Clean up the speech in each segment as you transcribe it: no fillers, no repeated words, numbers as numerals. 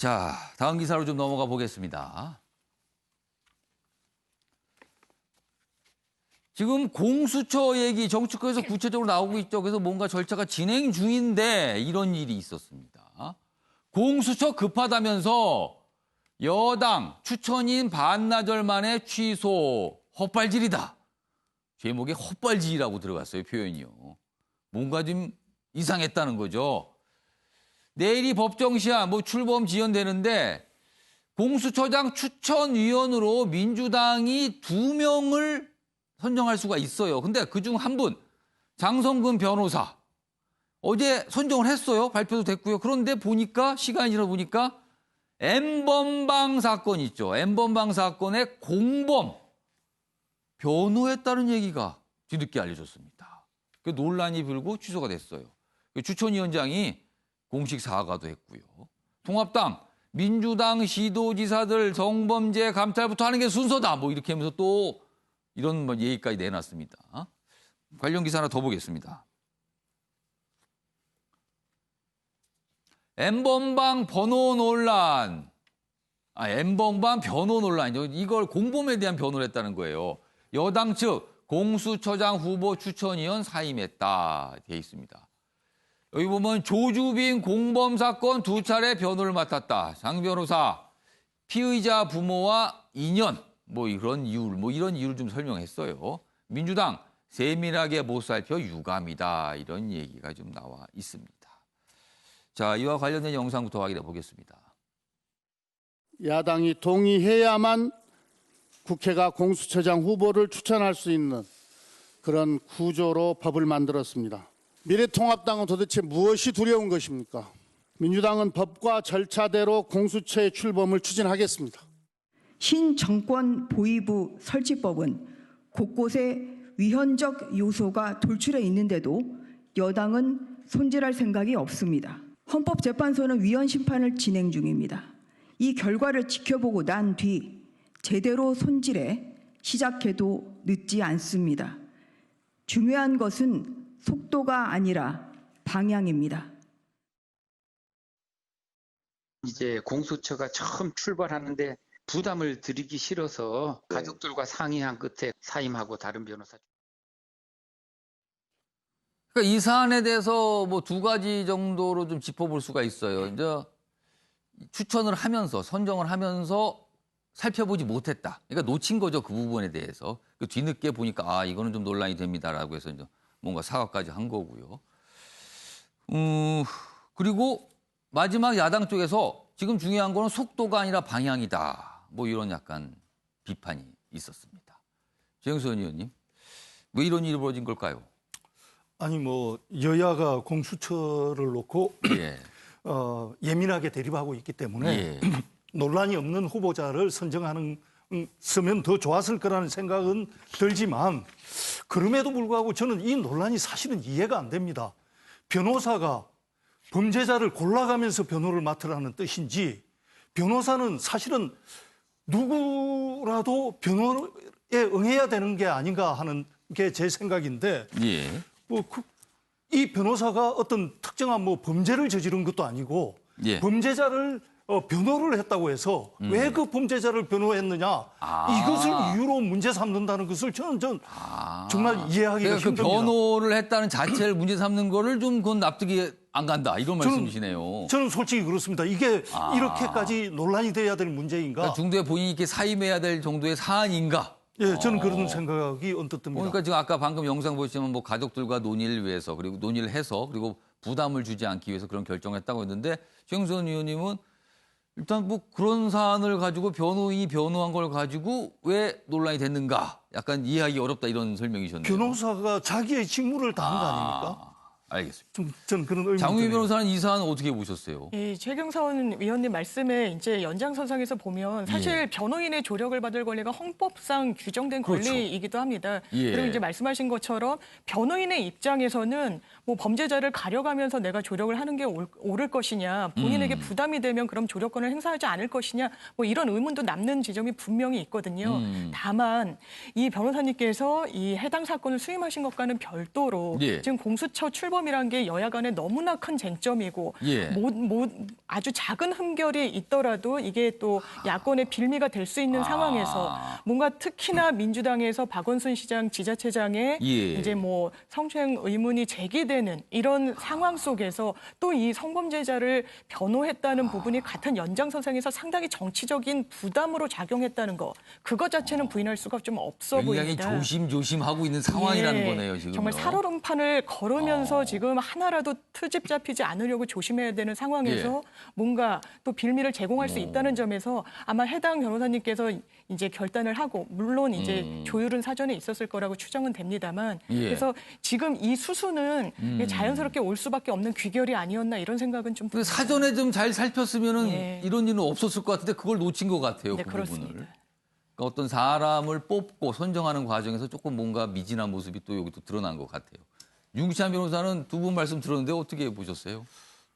자, 다음 기사로 좀 넘어가 보겠습니다. 지금 공수처 얘기 정치권에서 구체적으로 나오고 있죠. 그래서 뭔가 절차가 진행 중인데 이런 일이 있었습니다. 공수처 급하다면서 여당 추천인 반나절 만에 취소, 헛발질이다. 제목에 헛발질이라고 들어갔어요, 표현이요. 뭔가 좀 이상했다는 거죠. 내일이 법정 시한 출범 지연되는데 공수처장 추천위원으로 민주당이 2명을 선정할 수가 있어요. 근데 그중 한 분, 장성근 변호사. 어제 선정을 했어요. 발표도 됐고요. 그런데 보니까 시간이 지나 보니까 N번방 사건 있죠. N번방 사건의 공범 변호했다는 얘기가 뒤늦게 알려졌습니다. 그 논란이 불고 취소가 됐어요. 추천위원장이 공식 사과도 했고요. 통합당, 민주당 시도지사들 성범죄 감찰부터 하는 게 순서다. 이렇게 하면서 또 이런 얘기까지 내놨습니다. 관련 기사 하나 더 보겠습니다. N번방 번호 논란. N번방 변호 논란이죠. 이걸 공범에 대한 변호를 했다는 거예요. 여당 측 공수처장 후보 추천위원 사임했다 돼 있습니다. 여기 보면 조주빈 공범 사건 2차례 변호를 맡았다. 장 변호사 피의자 부모와 인연 이런 이유를 좀 설명했어요. 민주당 세밀하게 못 살펴 유감이다. 이런 얘기가 좀 나와 있습니다. 자, 이와 관련된 영상부터 확인해 보겠습니다. 야당이 동의해야만 국회가 공수처장 후보를 추천할 수 있는 그런 구조로 법을 만들었습니다. 미래통합당은 도대체 무엇이 두려운 것입니까? 민주당은 법과 절차대로 공수처의 출범을 추진하겠습니다. 신정권 보위부 설치법은 곳곳에 위헌적 요소가 돌출해 있는데도 여당은 손질할 생각이 없습니다. 헌법재판소는 위헌 심판을 진행 중입니다. 이 결과를 지켜보고 난 뒤 제대로 손질해 시작해도 늦지 않습니다. 중요한 것은 속도가 아니라 방향입니다. 이제 공수처가 처음 출발하는데 부담을 드리기 싫어서 가족들과 상의한 끝에 사임하고 다른 변호사. 그러니까 이 사안에 대해서 2가지 정도로 좀 짚어볼 수가 있어요. 이제 추천을 하면서 선정을 하면서 살펴보지 못했다. 그러니까 놓친 거죠. 그 부분에 대해서. 그 뒤늦게 보니까 이거는 좀 논란이 됩니다라고 해서 이제 뭔가 사과까지 한 거고요. 그리고 마지막 야당 쪽에서 지금 중요한 거는 속도가 아니라 방향이다. 이런 약간 비판이 있었습니다. 최영선 의원님, 왜 이런 일이 벌어진 걸까요? 아니 여야가 공수처를 놓고 예. 예민하게 대립하고 있기 때문에 예. 논란이 없는 후보자를 선정하는 쓰면 더 좋았을 거라는 생각은 들지만 그럼에도 불구하고 저는 이 논란이 사실은 이해가 안 됩니다. 변호사가 범죄자를 골라가면서 변호를 맡으라는 뜻인지 변호사는 사실은 누구라도 변호에 응해야 되는 게 아닌가 하는 게 제 생각인데 예. 이 변호사가 어떤 특정한 범죄를 저지른 것도 아니고 예. 범죄자를 변호를 했다고 해서 왜 그 범죄자를 변호했느냐 이것을 이유로 문제 삼는다는 것을 저는 정말 이해하기가 그러니까 힘듭니다. 그 변호를 했다는 자체를 문제 삼는 거를 좀 그건 납득이 안 간다 이런 말씀이시네요. 저는 솔직히 그렇습니다. 이게 이렇게까지 논란이 돼야 될 문제인가? 그러니까 중도에 본인이 이렇게 사임해야 될 정도의 사안인가? 예, 저는 그런 생각이 언뜻 듭니다. 그러니까 지금 아까 방금 영상 보시면 가족들과 논의를 위해서 그리고 논의를 해서 그리고 부담을 주지 않기 위해서 그런 결정을 했다고 했는데 최영선 의원님은 일단 그런 사안을 가지고 변호인이 변호한 걸 가지고 왜 논란이 됐는가? 약간 이해하기 어렵다 이런 설명이셨네요. 변호사가 자기의 직무를 다한 거 아닙니까? 알겠습니다. 저는 그런 의미. 장우희 변호사는 이 사안 어떻게 보셨어요? 예, 최경선 위원님 말씀에 이제 연장선상에서 보면 사실 변호인의 조력을 받을 권리가 헌법상 규정된 권리이기도 합니다. 예. 그리고 이제 말씀하신 것처럼 변호인의 입장에서는 범죄자를 가려가면서 내가 조력을 하는 게 옳을 것이냐, 본인에게 부담이 되면 그럼 조력권을 행사하지 않을 것이냐, 이런 의문도 남는 지점이 분명히 있거든요. 다만 이 변호사님께서 이 해당 사건을 수임하신 것과는 별도로 지금 공수처 출범 세금이란 게 여야 간에 너무나 큰 쟁점이고 예. 아주 작은 흠결이 있더라도 이게 또 야권의 빌미가 될 수 있는 상황에서 뭔가 특히나 민주당에서 박원순 시장 지자체장의 예. 이제 뭐 성추행 의문이 제기되는 이런 상황 속에서 또 이 성범죄자를 변호했다는 부분이 같은 연장선상에서 상당히 정치적인 부담으로 작용했다는 거 그것 자체는 부인할 수가 좀 없어 굉장히 보입니다. 조심조심하고 있는 상황이라는 예, 거네요, 지금. 정말 살얼음판을 걸으면서 지금 하나라도 트집 잡히지 않으려고 조심해야 되는 상황에서 뭔가 또 빌미를 제공할 수 있다는 점에서 아마 해당 변호사님께서 이제 결단을 하고 물론 이제 조율은 사전에 있었을 거라고 추정은 됩니다만 예. 그래서 지금 이 수수는 자연스럽게 올 수밖에 없는 귀결이 아니었나 이런 생각은 좀 그 사전에 좀 잘 살폈으면은 예. 이런 일은 없었을 것 같은데 그걸 놓친 것 같아요. 네, 그 그렇습니다. 부분을. 그러니까 어떤 사람을 뽑고 선정하는 과정에서 조금 뭔가 미진한 모습이 또 여기 또 드러난 것 같아요. 윤기찬 변호사는 두 분 말씀 들었는데 어떻게 보셨어요?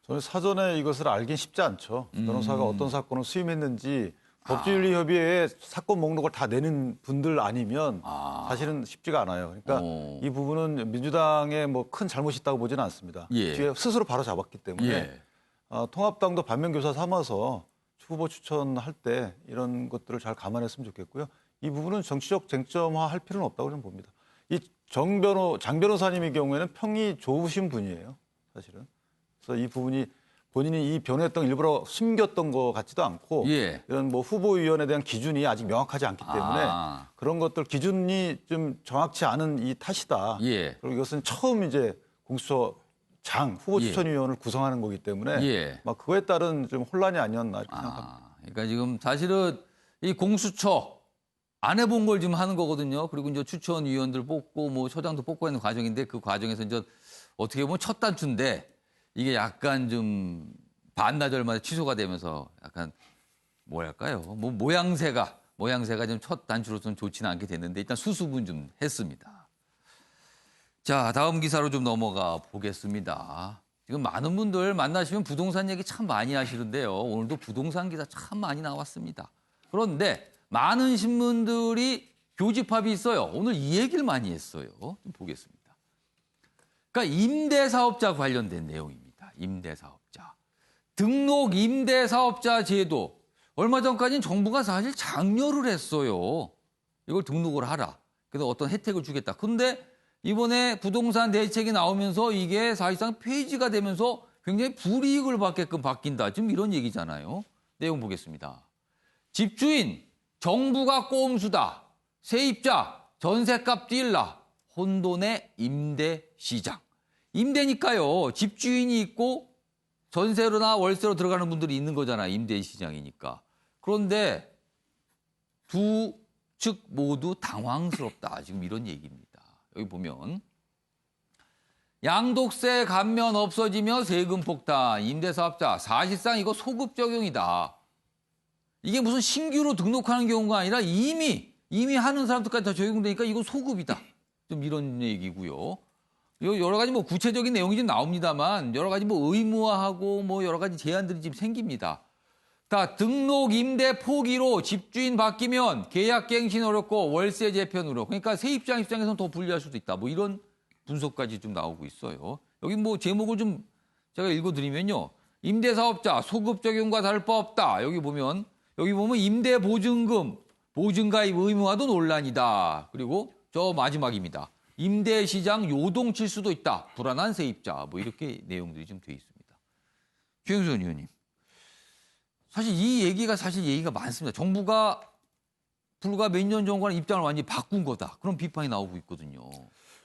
저는 사전에 이것을 알긴 쉽지 않죠. 변호사가 어떤 사건을 수임했는지 법조윤리협의회에 사건 목록을 다 내는 분들 아니면 사실은 쉽지가 않아요. 그러니까 이 부분은 민주당의 뭐 큰 잘못이 있다고 보지는 않습니다. 예. 뒤에 스스로 바로 잡았기 때문에 예. 통합당도 반면교사 삼아서 후보 추천할 때 이런 것들을 잘 감안했으면 좋겠고요. 이 부분은 정치적 쟁점화할 필요는 없다고 저는 봅니다. 이 장 변호사님의 경우에는 평이 좋으신 분이에요, 사실은. 그래서 이 부분이 본인이 이 변호했던 걸 일부러 숨겼던 것 같지도 않고 예. 이런 뭐 후보위원에 대한 기준이 아직 명확하지 않기 때문에 그런 것들 기준이 좀 정확치 않은 이 탓이다. 예. 그리고 이것은 처음 이제 공수처 후보 예. 추천위원을 구성하는 거기 때문에 예. 막 그거에 따른 좀 혼란이 아니었나 이렇게 생각합니다. 그러니까 지금 사실은 이 공수처 안 해본 걸 지금 하는 거거든요. 그리고 이제 추천위원들 뽑고 뭐 처장도 뽑고 하는 과정인데 그 과정에서 이제 어떻게 보면 첫 단추인데 이게 약간 좀 반나절 만에 취소가 되면서 약간 뭐랄까요? 뭐 모양새가 좀 첫 단추로서는 좋지는 않게 됐는데 일단 수습은 좀 했습니다. 자, 다음 기사로 좀 넘어가 보겠습니다. 지금 많은 분들 만나시면 부동산 얘기 참 많이 하시는데요. 오늘도 부동산 기사 참 많이 나왔습니다. 그런데 많은 신문들이 교집합이 있어요. 오늘 이 얘기를 많이 했어요. 좀 보겠습니다. 그러니까 임대사업자 관련된 내용입니다. 임대사업자. 등록 임대사업자 제도. 얼마 전까지는 정부가 사실 장려를 했어요. 이걸 등록을 하라. 그래서 어떤 혜택을 주겠다. 근데 이번에 부동산 대책이 나오면서 이게 사실상 폐지가 되면서 굉장히 불이익을 받게끔 바뀐다. 지금 이런 얘기잖아요. 내용 보겠습니다. 집주인, 정부가 꼼수다. 세입자, 전셋값 뛸라. 혼돈의 임대 시장. 임대니까요. 집주인이 있고 전세로나 월세로 들어가는 분들이 있는 거잖아요. 임대 시장이니까. 그런데 두 측 모두 당황스럽다. 지금 이런 얘기입니다. 여기 보면 양도세 감면 없어지며 세금 폭탄. 임대사업자 사실상 이거 소급 적용이다. 이게 무슨 신규로 등록하는 경우가 아니라 이미 하는 사람들까지 다 적용되니까 이거 소급이다. 좀 이런 얘기고요. 여러 가지 뭐 구체적인 내용이 좀 나옵니다만 여러 가지 뭐 의무화하고 뭐 여러 가지 제한들이 지금 생깁니다. 다 등록 임대 포기로 집주인 바뀌면 계약 갱신 어렵고 월세 재편 어렵고 그러니까 세입자 입장에서는 더 불리할 수도 있다. 뭐 이런 분석까지 좀 나오고 있어요. 여기 뭐 제목을 좀 제가 읽어드리면요. 임대사업자 소급 적용과 다를 바 없다. 여기 보면 임대보증금, 보증가입 의무화도 논란이다. 그리고 저 마지막입니다. 임대시장 요동칠 수도 있다. 불안한 세입자. 뭐 이렇게 내용들이 좀 돼 있습니다. 최영선 의원님. 사실 이 얘기가 얘기가 많습니다. 정부가 불과 몇 년 전과는 입장을 완전히 바꾼 거다. 그런 비판이 나오고 있거든요.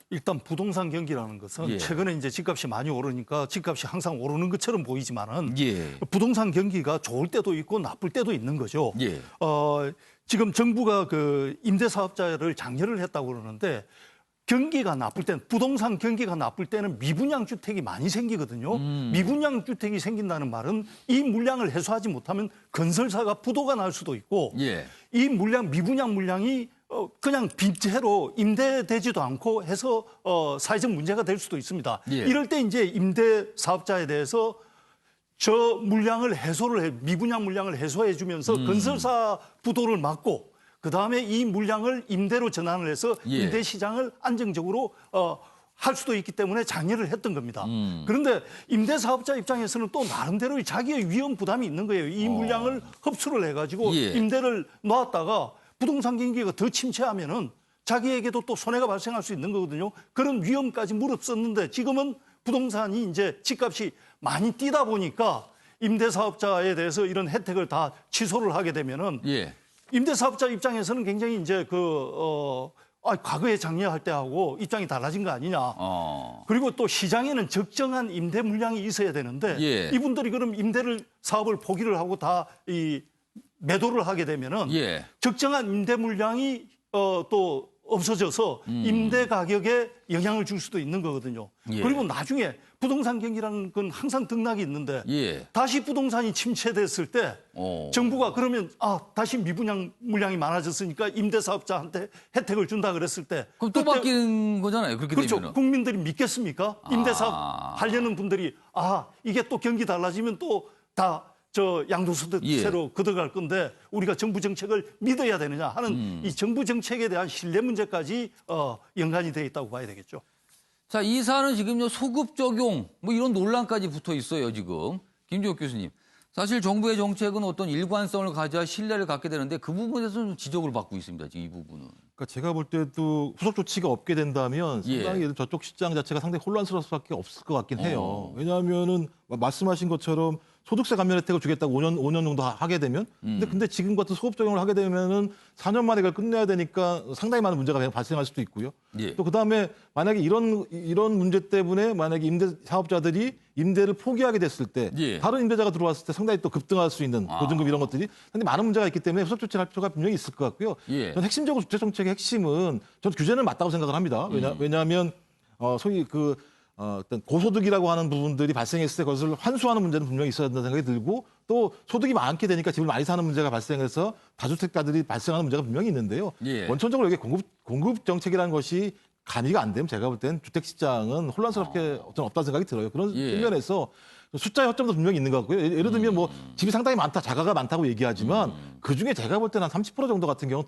일단 부동산 경기라는 것은 예. 최근에 이제 집값이 많이 오르니까 집값이 항상 오르는 것처럼 보이지만은 예. 부동산 경기가 좋을 때도 있고 나쁠 때도 있는 거죠. 예. 지금 정부가 그 임대사업자를 장려를 했다고 그러는데 경기가 나쁠 때는 부동산 경기가 나쁠 때는 미분양 주택이 많이 생기거든요. 미분양 주택이 생긴다는 말은 이 물량을 해소하지 못하면 건설사가 부도가 날 수도 있고 예. 이 미분양 물량이 그냥 빚채로 임대되지도 않고 해서 사회적 문제가 될 수도 있습니다. 예. 이럴 때 이제 임대 사업자에 대해서 저 물량을 미분양 물량을 해소해 주면서 건설사 부도를 막고 그다음에 이 물량을 임대로 전환을 해서 예. 임대 시장을 안정적으로 할 수도 있기 때문에 장려를 했던 겁니다. 그런데 임대사업자 입장에서는 또 나름대로의 자기의 위험 부담이 있는 거예요. 이 물량을 흡수를 해가지고 예. 임대를 놓았다가 부동산 경기가 더 침체하면은 자기에게도 또 손해가 발생할 수 있는 거거든요. 그런 위험까지 무릅썼는데 지금은 부동산이 이제 집값이 많이 뛰다 보니까 임대사업자에 대해서 이런 혜택을 다 취소를 하게 되면은 예. 임대사업자 입장에서는 굉장히 이제 과거에 장려할 때하고 입장이 달라진 거 아니냐. 그리고 또 시장에는 적정한 임대 물량이 있어야 되는데 예. 이분들이 그럼 사업을 포기를 하고 다 이 매도를 하게 되면은 예. 적정한 임대 물량이 또 없어져서 임대 가격에 영향을 줄 수도 있는 거거든요. 예. 그리고 나중에 부동산 경기라는 건 항상 등락이 있는데 예. 다시 부동산이 침체됐을 때 정부가 그러면 다시 미분양 물량이 많아졌으니까 임대사업자한테 혜택을 준다 그랬을 때 그럼 또 그때 바뀌는 거잖아요. 그렇게 그렇죠. 되면은. 국민들이 믿겠습니까? 임대사업 하려는 분들이 이게 또 경기 달라지면 또 다 양도소득세로 예. 걷어갈 건데 우리가 정부 정책을 믿어야 되느냐 하는 이 정부 정책에 대한 신뢰 문제까지 연관이 돼 있다고 봐야 되겠죠. 자, 이 사안은 지금요, 소급 적용, 뭐 이런 논란까지 붙어 있어요, 지금. 김주혁 교수님. 사실 정부의 정책은 어떤 일관성을 가져야 신뢰를 갖게 되는데 그 부분에서는 좀 지적을 받고 있습니다, 지금 이 부분은. 그러니까 제가 볼 때도 후속 조치가 없게 된다면 예. 상당히 저쪽 시장 자체가 상당히 혼란스러울 수밖에 없을 것 같긴 해요. 왜냐하면은 말씀하신 것처럼 소득세 감면 혜택을 주겠다고 5년 정도 하게 되면 근데 지금 같은 소급 적용을 하게 되면은 4년 만에 그걸 끝내야 되니까 상당히 많은 문제가 발생할 수도 있고요. 예. 또 그다음에 만약에 이런 문제 때문에 만약에 임대 사업자들이 임대를 포기하게 됐을 때 예. 다른 임대자가 들어왔을 때 상당히 또 급등할 수 있는 보증금 이런 것들이 상당히 많은 문제가 있기 때문에 후속 조치를 할 필요가 분명히 있을 것 같고요. 예. 저는 핵심적으로 주택 정책의 핵심은 저는 규제는 맞다고 생각을 합니다. 왜냐하면 소위 어떤 고소득이라고 하는 부분들이 발생했을 때 그것을 환수하는 문제는 분명히 있어야 된다는 생각이 들고 또 소득이 많게 되니까 집을 많이 사는 문제가 발생해서 다주택자들이 발생하는 문제가 분명히 있는데요. 예. 원천적으로 여기 공급 정책이라는 것이 가미가 안 되면 제가 볼 때는 주택 시장은 혼란스럽게 없다는 생각이 들어요. 그런 예. 측면에서 숫자의 허점도 분명히 있는 것 같고요. 예를 들면 뭐 집이 상당히 많다, 자가가 많다고 얘기하지만 그중에 제가 볼 때는 한 30% 정도 같은 경우는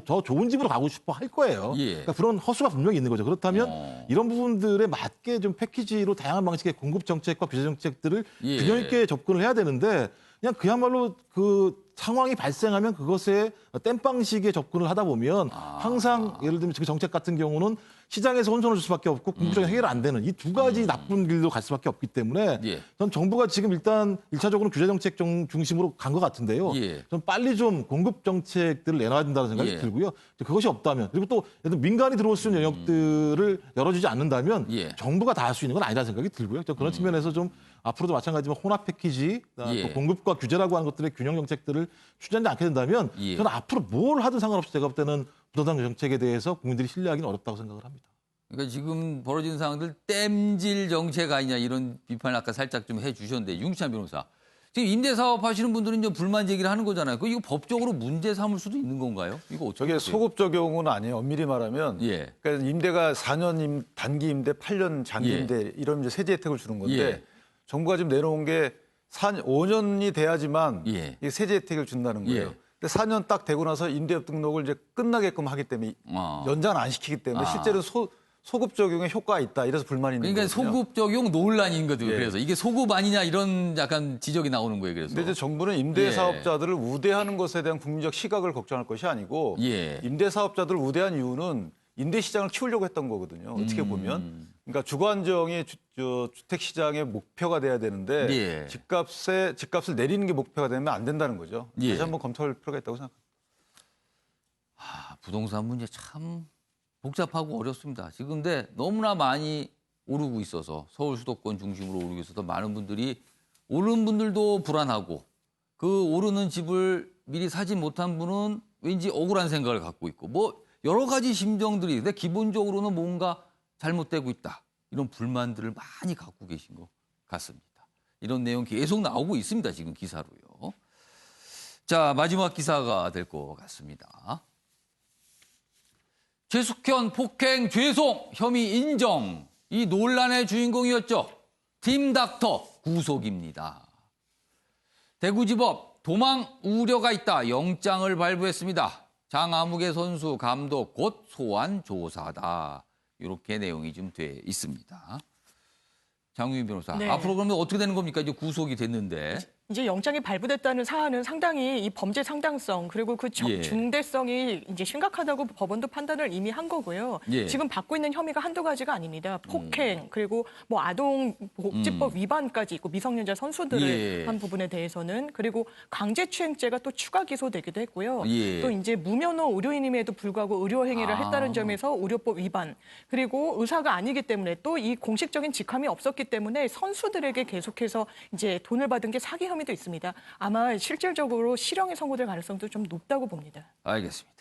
더 좋은 집으로 가고 싶어 할 거예요. 예. 그러니까 그런 허수가 분명히 있는 거죠. 그렇다면 이런 부분들에 맞게 좀 패키지로 다양한 방식의 공급 정책과 규제 정책들을 예. 균형 있게 접근을 해야 되는데 그냥 그야말로 그 상황이 발생하면 그것에 땜빵식의 접근을 하다 보면 항상 예를 들면 그 정책 같은 경우는 시장에서 혼선을 줄 수밖에 없고 궁극적인 해결 안 되는 이 두 가지 나쁜 길로 갈 수밖에 없기 때문에 예. 전 정부가 지금 일단 1차적으로 규제 정책 중심으로 간 것 같은데요. 예. 좀 빨리 좀 공급 정책들을 내놔야 된다는 생각이 예. 들고요. 그것이 없다면 그리고 또 예를 들어 민간이 들어올 수 있는 영역들을 열어주지 않는다면 예. 정부가 다 할 수 있는 건 아니라는 생각이 들고요. 그런 측면에서 좀 앞으로도 마찬가지지만 혼합 패키지 예. 또 공급과 규제라고 하는 것들의 균형 정책들을 추진하지 않게 된다면 예. 저는 앞으로 뭘 하든 상관없이 제가 볼 때는 부동산 정책에 대해서 국민들이 신뢰하기는 어렵다고 생각을 합니다. 그러니까 지금 벌어진 상황들 땜질 정책 아니냐 이런 비판을 아까 살짝 좀 해주셨는데 윤기찬 변호사. 지금 임대사업 하시는 분들은 이제 불만 제기를 하는 거잖아요. 이거 법적으로 문제 삼을 수도 있는 건가요? 이거 어떻게 저게 보세요? 소급 적용은 아니에요. 엄밀히 말하면 예. 그러니까 임대가 4년 단기 임대, 8년 장기 예. 임대 이런 이제 세제 혜택을 주는 건데 예. 정부가 지금 내놓은 게 5년이 돼야지만 예. 이게 세제 혜택을 준다는 거예요. 예. 근데 4년 딱 되고 나서 임대업 등록을 이제 끝나게끔 하기 때문에 연장을 안 시키기 때문에 실제로 소급 적용에 효과가 있다. 이래서 불만이 있는 그러니까 거거든요. 소급 적용 논란인 거죠. 예. 그래서 이게 소급 아니냐 이런 약간 지적이 나오는 거예요. 그래서. 근데 이제 정부는 임대사업자들을 우대하는 것에 대한 국민적 시각을 걱정할 것이 아니고 예. 임대사업자들을 우대한 이유는 임대시장을 키우려고 했던 거거든요. 어떻게 보면. 그러니까 주거안정이 주택시장의 목표가 돼야 되는데 예. 집값을 내리는 게 목표가 되면 안 된다는 거죠. 예. 다시 한번 검토할 필요가 있다고 생각합니다. 부동산 문제 참 복잡하고 어렵습니다. 지금 근데 너무나 많이 오르고 있어서 서울 수도권 중심으로 오르고 있어서 많은 분들이 오른 분들도 불안하고 그 오르는 집을 미리 사지 못한 분은 왠지 억울한 생각을 갖고 있고 뭐 여러 가지 심정들이 근데 기본적으로는 뭔가 잘못되고 있다. 이런 불만들을 많이 갖고 계신 것 같습니다. 이런 내용 계속 나오고 있습니다. 지금 기사로요. 자, 마지막 기사가 될 것 같습니다. 최숙현 폭행 죄송 혐의 인정. 이 논란의 주인공이었죠. 팀닥터 구속입니다. 대구지법 도망 우려가 있다. 영장을 발부했습니다. 장아무개 선수 감독 곧 소환 조사다. 이렇게 내용이 좀 돼 있습니다. 장유인 변호사, 네. 앞으로 그러면 어떻게 되는 겁니까? 이제 구속이 됐는데. 이제 영장이 발부됐다는 사안은 상당히 이 범죄 상당성 그리고 그 예. 중대성이 이제 심각하다고 법원도 판단을 이미 한 거고요. 예. 지금 받고 있는 혐의가 한두 가지가 아닙니다. 폭행 그리고 뭐 아동복지법 위반까지 있고 미성년자 선수들을 예. 한 부분에 대해서는 그리고 강제추행죄가 또 추가 기소되기도 했고요. 예. 또 이제 무면허 의료인임에도 불구하고 의료 행위를 했다는 점에서 의료법 위반 그리고 의사가 아니기 때문에 또 이 공식적인 직함이 없었기 때문에 선수들에게 계속해서 이제 돈을 받은 게 사기 혐의도 있습니다. 아마 실질적으로 실형에 선고될 가능성도 좀 높다고 봅니다. 알겠습니다.